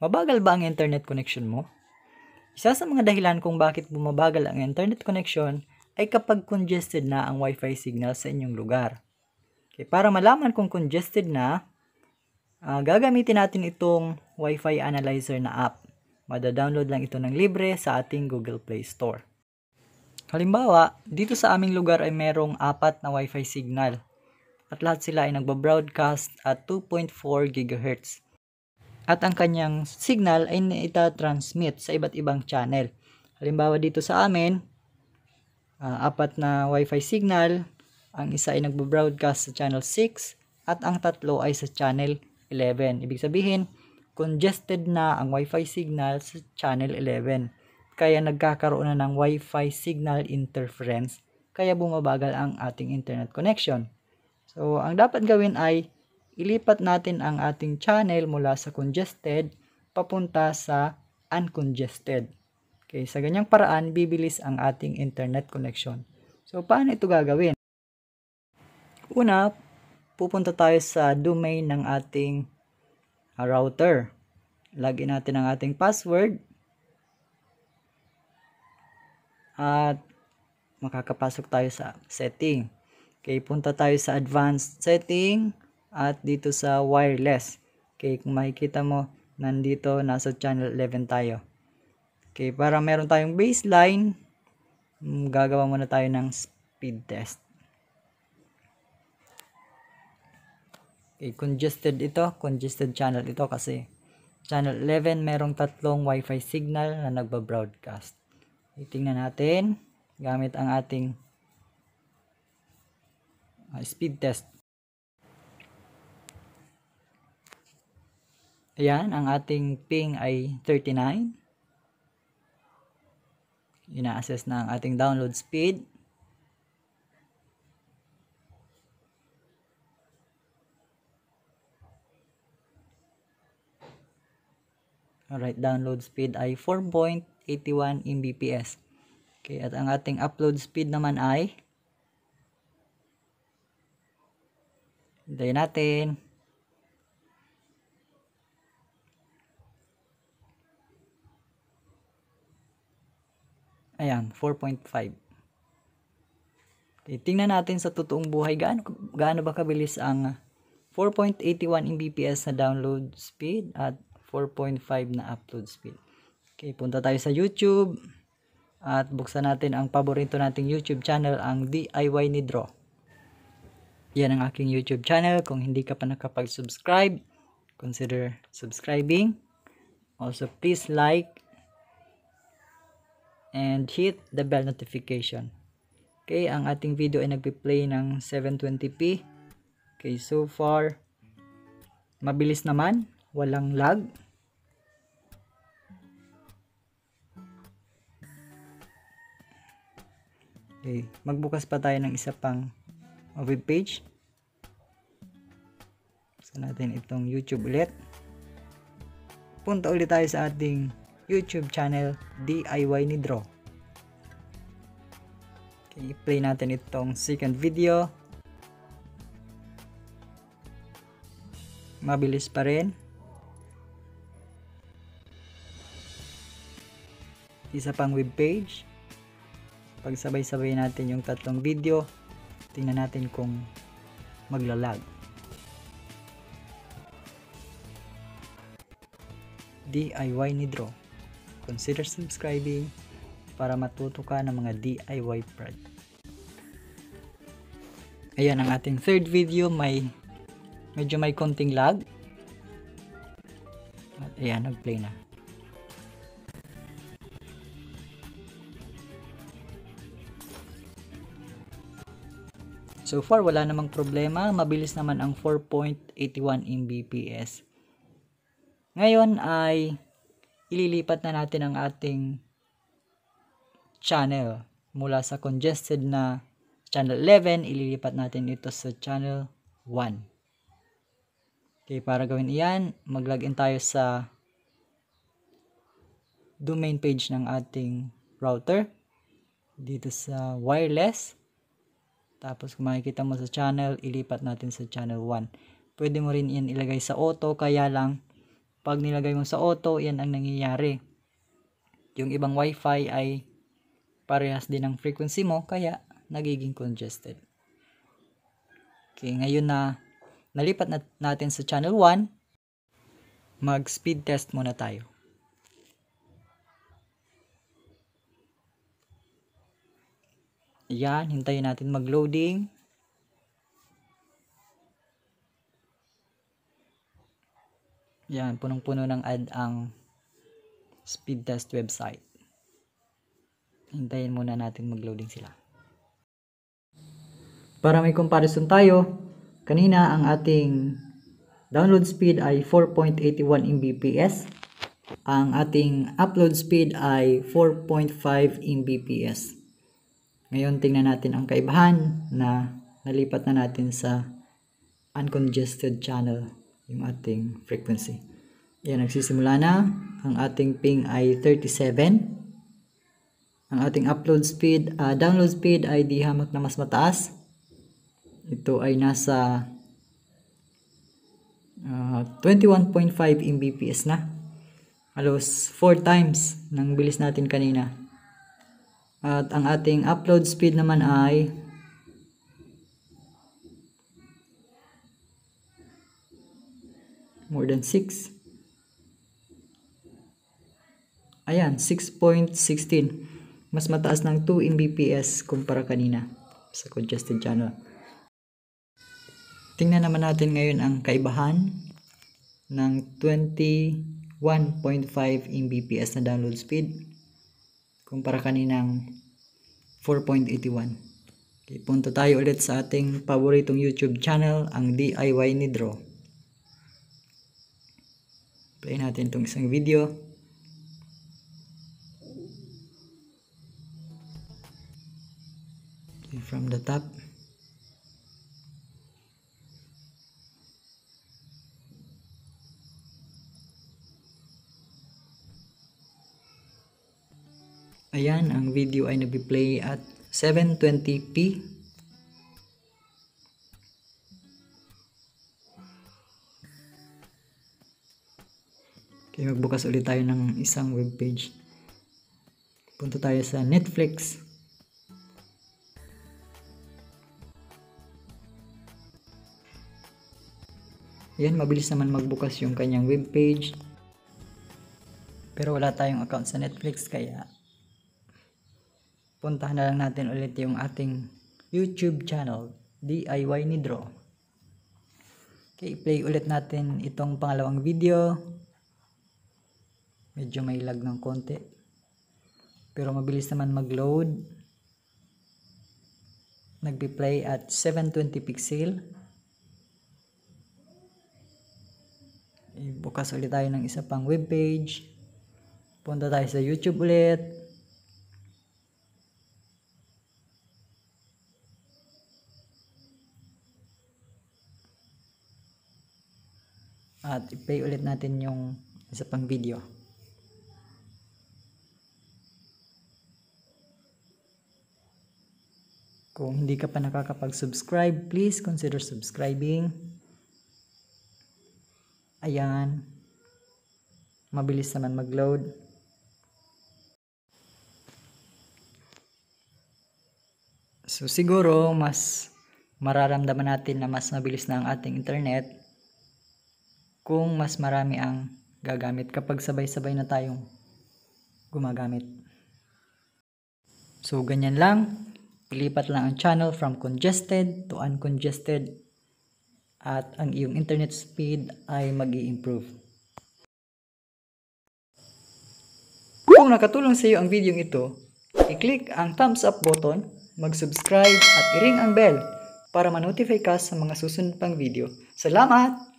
Mabagal ba ang internet connection mo? Isa sa mga dahilan kung bakit bumabagal ang internet connection ay kapag congested na ang Wi-Fi signal sa inyong lugar. Okay, para malaman kung congested na, gagamitin natin itong Wi-Fi Analyzer na app. Mada-download lang ito ng libre sa ating Google Play Store. Halimbawa, dito sa aming lugar ay merong 4 na Wi-Fi signal at lahat sila ay nagba-broadcast at 2.4 GHz. At ang kanyang signal ay ita-transmit sa iba't ibang channel. Halimbawa dito sa amin, 4 na Wi-Fi signal, ang isa ay nagbo-broadcast sa channel 6 at ang tatlo ay sa channel 11. Ibig sabihin, congested na ang Wi-Fi signal sa channel 11. Kaya nagkakaroon na ng Wi-Fi signal interference, kaya bumabagal ang ating internet connection. So, ang dapat gawin ay ilipat natin ang ating channel mula sa congested papunta sa uncongested. Okay, sa ganyang paraan, bibilis ang ating internet connection. So, paano ito gagawin? Una, pupunta tayo sa domain ng ating router. Lagyan natin ang ating password. At makakapasok tayo sa setting. Okay, punta tayo sa advanced setting. At dito sa wireless. Okay, kung makikita mo, nandito, nasa channel 11 tayo. Okay, para meron tayong baseline, gagawa muna tayo ng speed test. Okay, congested channel ito kasi channel 11 merong 3 Wi-Fi signal na nagba-broadcast. Tingnan natin gamit ang ating speed test. Ayan, ang ating ping ay 39. Ina-assess na ang ating download speed. Alright, download speed ay 4.81 Mbps. Okay, at ang ating upload speed naman ay, hintayin natin. Ayan, 4.5. Okay, tingnan natin sa totoong buhay gaano ba kabilis ang 4.81 Mbps na download speed at 4.5 na upload speed. Okay, punta tayo sa YouTube at buksan natin ang paborito nating YouTube channel, ang DIY ni Draw. Yan ang aking YouTube channel. Kung hindi ka pa nakapag-subscribe, consider subscribing. Also, please like and hit the bell notification. Okay, ang ating video ay nagpi-play ng 720p. Okay, so far, mabilis naman. Walang lag. Okay, magbukas pa tayo ng isa pang web page. Buksan natin itong YouTube ulit. Punta ulit tayo sa ating YouTube channel, DIY ni Draw. Okay, play natin itong second video. Mabilis pa rin. Isa pang web page. Pagsabay-sabay natin yung tatlong video, tingnan natin kung maglalag. DIY ni Draw. Consider subscribing para matuto ka ng mga DIY project. Ayan ang ating third video, medyo may konting lag. At ayan, nag-play na. So far, wala namang problema. Mabilis naman ang 4.81 Mbps. Ngayon ay ililipat na natin ang ating channel mula sa congested na channel 11, ililipat natin ito sa channel 1. Okay, para gawin iyan, mag-login tayo sa domain page ng ating router. Dito sa wireless. Tapos kung makikita mo sa channel, ilipat natin sa channel 1. Pwede mo rin yan ilagay sa auto, kaya lang Pag nilagay mo sa auto, yan ang nangyayari. Yung ibang wifi ay parehas din ang frequency mo, kaya nagiging congested. Okay, ngayon na nalipat natin sa channel 1, mag speed test muna tayo. Yan, hintayin natin mag-loading. Yan, punong-puno ng ad ang speed test website. Hintayin muna natin mag-loading sila. Para may comparison tayo, kanina ang ating download speed ay 4.81 Mbps. Ang ating upload speed ay 4.5 Mbps. Ngayon tingnan natin ang kaibahan na nalipat na natin sa uncongested channel, yung ating frequency. Yan, nagsisimula na. Ang ating ping ay 37. Ang ating download speed ay di hamak na mas mataas. Ito ay nasa 21.5 Mbps na. Halos 4 times ng bilis natin kanina. At ang ating upload speed naman ay more than 6. Ayan, 6.16. Mas mataas ng 2 Mbps kumpara kanina sa congested channel. Tingnan naman natin ngayon ang kaibahan ng 21.5 Mbps na download speed kumpara kaninang 4.81. Okay, punta tayo ulit sa ating paboritong YouTube channel, ang DIY ni Dro. Play natin itong isang video. Okay, from the top. Ayan, ang video ay nag-play at 720p. Okay, magbukas ulit tayo ng isang webpage. Punta tayo sa Netflix. Ayan, mabilis naman magbukas yung kanyang webpage. Pero wala tayong account sa Netflix, kaya puntahan na lang natin ulit yung ating YouTube channel, DIY ni Dro. Okay, play ulit natin itong pangalawang video. Medyo may lag ng konti, pero mabilis naman mag-load. Nagpi-play at 720 pixel. Bukas ulit tayo ng isa pang webpage. Punta tayo sa YouTube ulit. At i-play ulit natin yung isa pang video. Kung hindi ka pa nakakapag-subscribe, please consider subscribing. Ayan. Mabilis naman mag-load. So siguro mas mararamdaman natin na mas mabilis na ang ating internet kung mas marami ang gagamit, kapag sabay-sabay na tayong gumagamit. So ganyan lang. Ilipat lang ang channel from congested to uncongested at ang iyong internet speed ay mag-i-improve. Kung nakatulong sa iyo ang video ito, i-click ang thumbs up button, mag-subscribe at i-ring ang bell para ma-notify ka sa mga susunod pang video. Salamat!